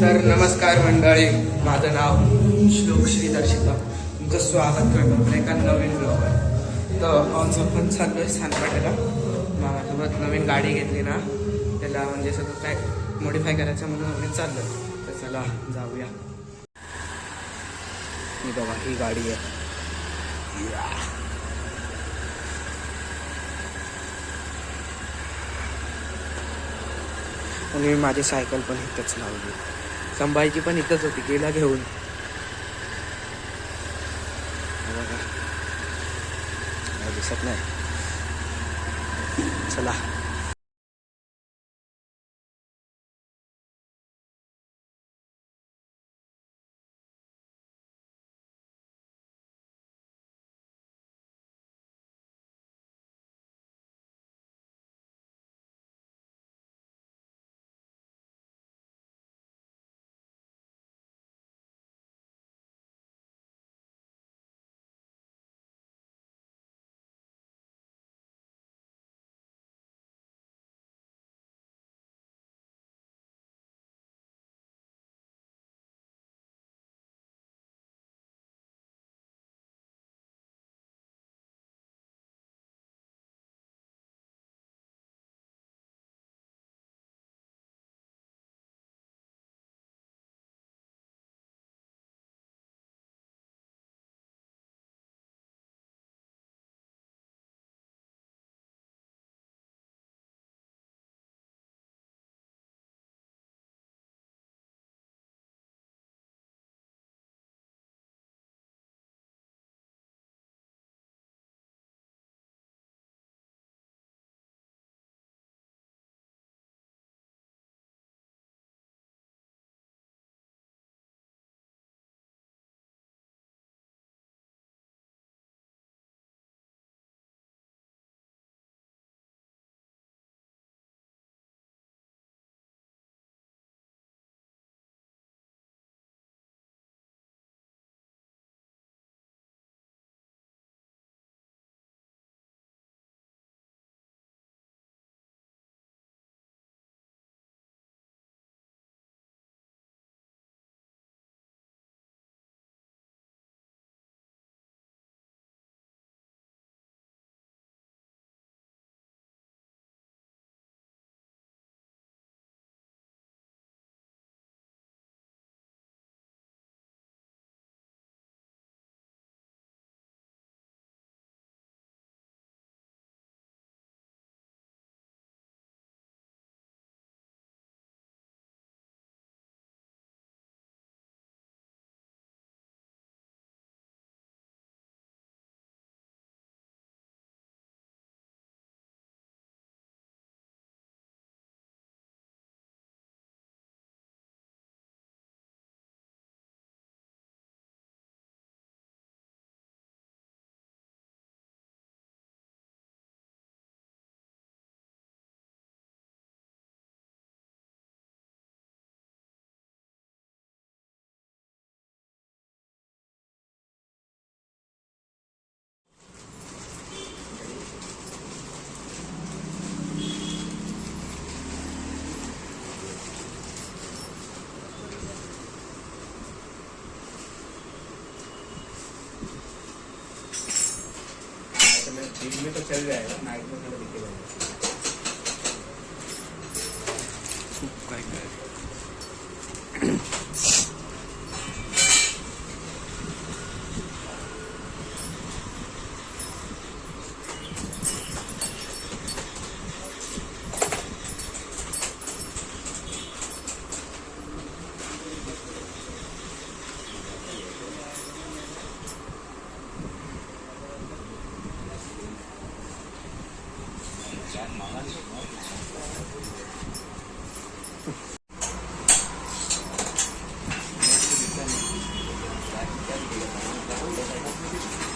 तर नमस्कार मंडळी, माझं नाव श्लोक श्रीदर्शिता. तुमचं स्वागत करतो एका नवीन ब्लॉगवर. तर आज आपण चाललो आहे सानपाट्याला. माझ्यासोबत नवीन गाडी घेतली ना, त्याला म्हणजे सगळं काय मॉडिफाय करायचं म्हणून आम्ही चाललो. तर चला जाऊया. ही बघा, ही गाडी आहे. आणि मी माझी सायकल पण इथंच लावली. संभाजीची पण इथंच होती, गेला घेऊन. दिसत नाही. चला दिन में तो चल जाएगा, नाइट में थोड़ा दिक्कत है.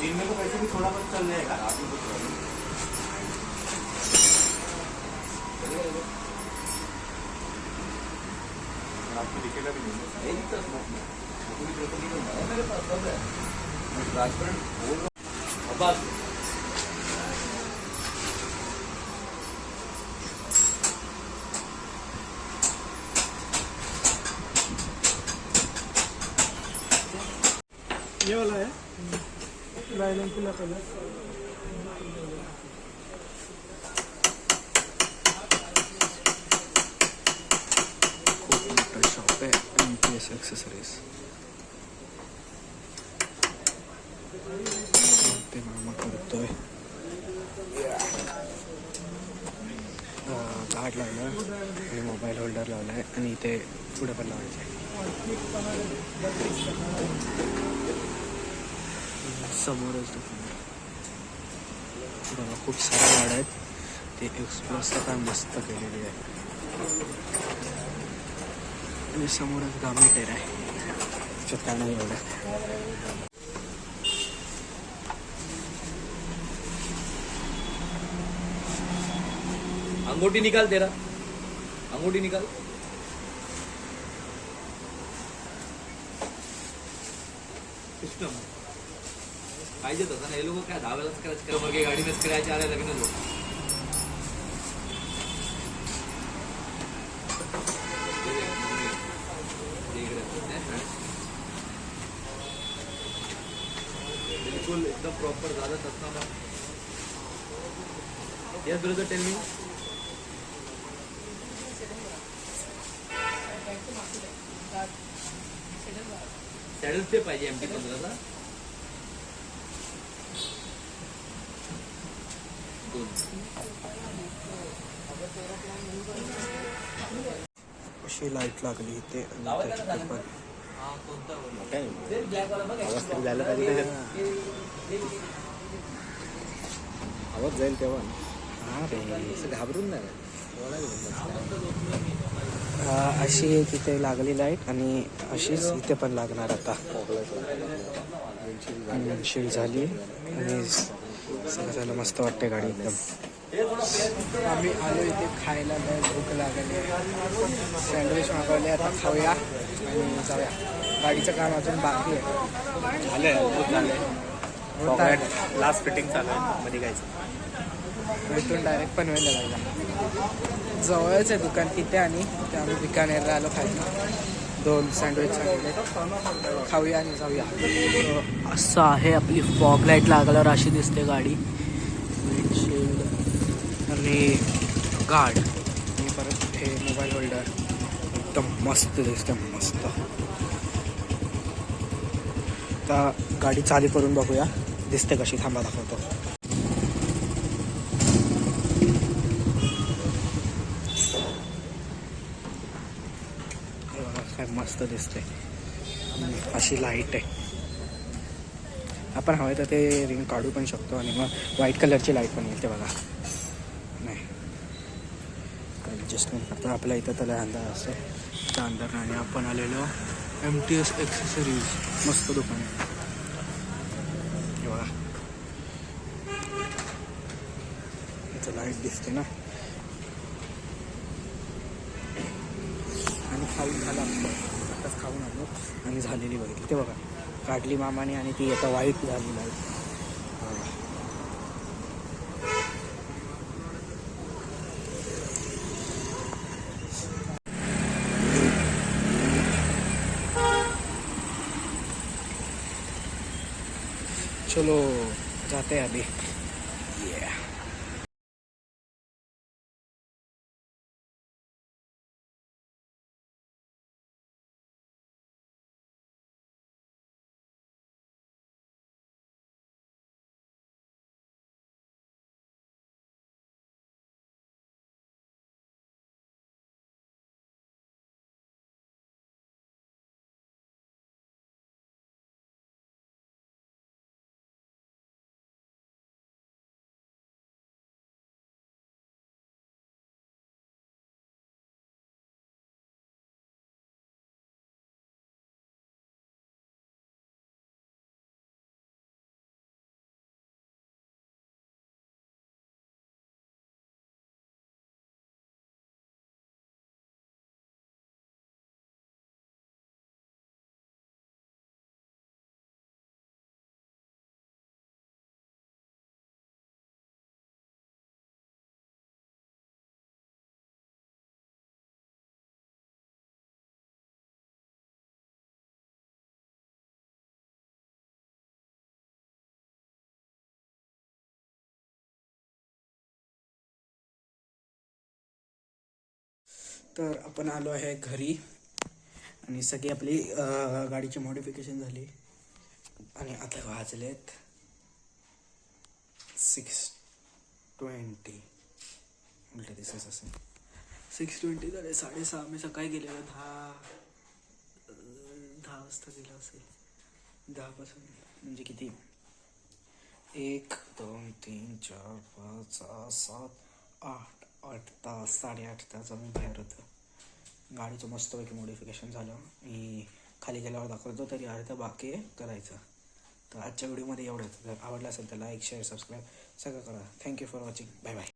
दिन में तो वैसे भी थोड़ा बहुत चल जाएगा, रात में तो आपको दिखेगा भी नहीं. मेरे पास सब है, ट्रांसपेरेंट बोल रहा हूँ. ये वाला है लाइलन पीला कलर. खूप मोठा शॉप आहे MTS एक्सेसरीज. ते मामा करतोय. गार्ड लावलं आणि मोबाईल होल्डर लावला आहे आणि इथे पुढे पण लावायचं आहे. समोरच बघा खूप साऱ्या गाड्या आहेत. ते एक्सप्रेसचं काय मस्त केलेली आहे आणि समोरच गामीटेर आहे. त्याच्यात काय नाही एवढं. अंगूठी निकाल तेरा, अंगूठी निकाल. सिस्टम पाहिजे तसं ना. हे लोक काय धावायलाच करायचं मग गाडीनेच करायचे आले लग्न लोक. बिलकुल एकदम प्रॉपर झालं तसं मग. Yes, brother, tell me. Saddle पे पाहिजे MT-15चा. अशी लाईट लागली इथे पण आवाज जाईल तेव्हा. घाबरून नाही. अशी एक इथे लागली लाईट आणि अशीच इथे पण लागणार आता. विंडशील्ड झाली आणि सगळं झालं. मस्त वाटते गाडी एकदम. आम्ही आलो इथे खायला. भूक लागली. सँडविच मागवले. आता खाऊया आणि जाऊया. गाडीचं काम अजून बाकी आहे. झालंय लास्ट फिटिंग चालू आहे. मध्ये घ्यायचं इथून डायरेक्ट पनवेलला जायला. जवळच आहे दुकान तिथे आणि तिथे आम्ही बिकानेरला आलो खायला. 2 सँडविच सांगितले. खाऊया आणि जाऊया. असं आहे आपली फॉग लाईट लागल्यावर अशी दिसते गाडी. विंडशील्ड आणि गार्ड आणि परत हे मोबाईल होल्डर एकदम मस्त दिसते. मस्त. आता गाडी चालू करून बघूया दिसते कशी. थांबा दाखवतो. काय मस्त दिसते. अशी लाईट आहे. आपण हवे तर ते रिंग काढू पण शकतो आणि मग व्हाईट कलरची लाईट पण येते बघा. नाही ॲडजस्टमेंट करतो आपल्या इथं त्याला अंदाज असतो त्या अंदर. आणि आपण आलेलो MTS एक्सेसरीज. मस्त दुकान आहे हे बघा. इथं लाईट दिसते ना. आणि खाऊन झालं. आताच खाऊन आलो आणि झालेली बघितली ते बघा. काढली मामाने आणि ती आता वाईट झाली लाईट. चलो जाते अभी. तर आपण आलो आहे घरी आणि सगळी आपली गाडीची मॉडिफिकेशन झाली आणि आता वाजलेत 6:20 उलट दिसत असेल 6:20 झाले 6:30. मी सकाळी गेलेलो 10 वाजता गेलो असेल 10 पासून म्हणजे किती 1 2 3 4 5 6 7 8 तास 8.5 तास आम्ही बाहेर होतो. गाडीचं मस्तपैकी मॉडिफिकेशन झालं आणि खाली गेल्यावर दाखवतो तरी अर्धा बाकी आहे करायचं. तर आजच्या व्हिडिओमध्ये एवढंच. जर आवडलं असेल तर लाईक शेअर सबस्क्राईब सगळं करा. Thank you for watching. Bye bye.